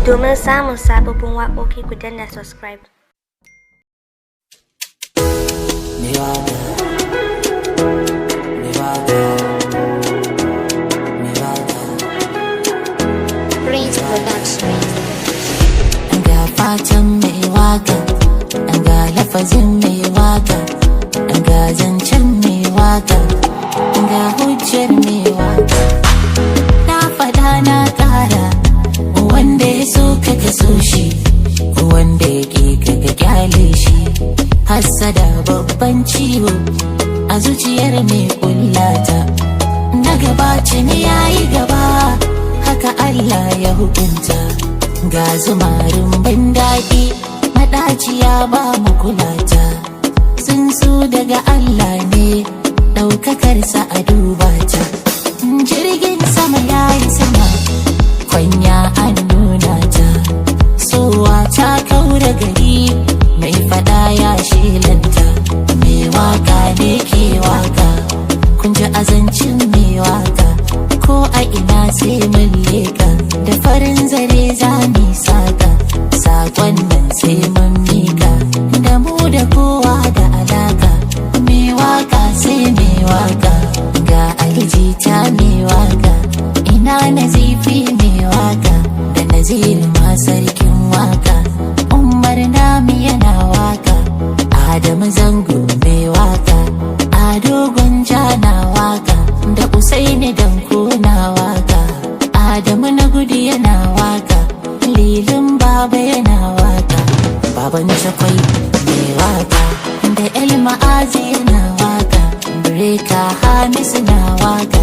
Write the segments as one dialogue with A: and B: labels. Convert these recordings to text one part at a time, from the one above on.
A: Domin samun sababbin waƙoƙi ku danna subscribe.
B: Prince Production.
C: Ga fatan mai waka, ga lafazin mai waka, ga zancen mai waka, ga hujjar mai waka. Na faɗa na ƙara, wanda ya so kaga so shi, wanda ya ƙi kaga kyale shi. Hassada babban ciwo a zuciyar mai kullata, na gabaci ne yayi gaba, haka Allah ya hukunta. Ga zumarin ban daɗi maɗaciya ba mu kulata, sun so daga Allah ne ɗaukakarsa a duba ta. Jirgin sama ya yi sama, kwanya an nuna ta, sowa ta kaura gari, mai fada ya shelanta. Mai waka ne ke waka, kun ji azancin mai waka, ko a ina sai mun leka, da farin zare za mu saka, sakon nan sai mun mika, da mu da kowa da alaka. Mai waka sai mai waka, ga aljita mai waka, ina nazifi mai waka, da naziri ma sarkin waka, Umar nami yana waka, Adamu zango mai waka, Ado Gwanja na waka, da Usaini Danko na waka, Adamu na gudu yana waka, Lilin Baba yana waka, Baban Chakwai mai waka, da El Ma'azi yana waka, Breka Hamisu na waka,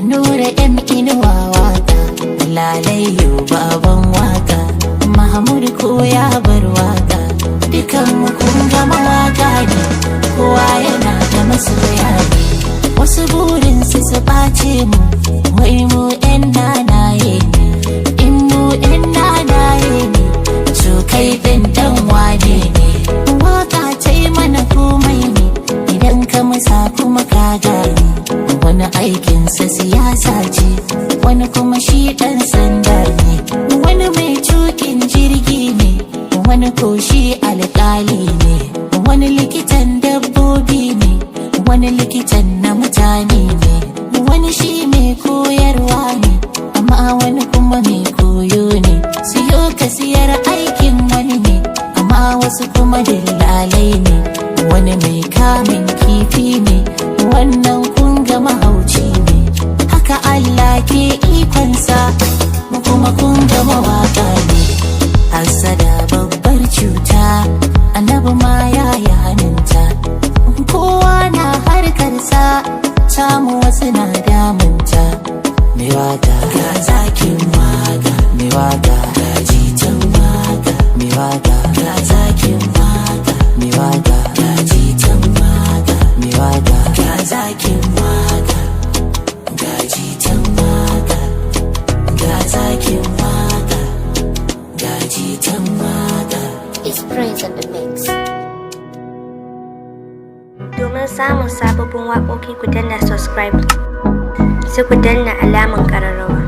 C: Nura M Inuwa waka, Lalayo baban waka, Mahmud ko ya bar waka. Dukan mu kun gama waka ne, kowa yana da masoya ne. Wasu burin su ɓace mu, wai mu 'yan nanaye ne. In mu 'yan nanaye ne, to kai ɗin ɗan wane ne. Waka ta yi mana komai ne, idan ka musa kuma ka gane. Wani aikinsa siyasa ce, wani kuma shi ɗan sanda ne. Wani mai tuƙin jirgi ne, wani ko shi alƙali ne. Wani likitan dabbobi ne, wani likitan na mutane ne. Wani shi mai koyarwa ne, amma wani kuma mai koyo ne. Siyo ka siyar aikin wani ne, amma wasu kuma dillalai ne. Wani mai kamun kifi ne, wannan kun ga mahauci ne. Haka Allah ke ikonsa, mu kuma kun ga mawaka ne. Hassada babbar cuta, annabi ma ya yi hannunta. Kowa na harkarsa, tamu wasu na damunta. Mai waka ga zakin waka, mai waka ga jitan waka, mai waka ga zakin waka, mai waka ga jitan waka, mai waka ga zakin waka, ga jitan waka, ga zakin waka, ga jitan waka.
B: It's Prince on the mix.
A: Domin samun sababbin waƙoƙi ku danna subscribe, sai ku danna alaman ƙararrawa.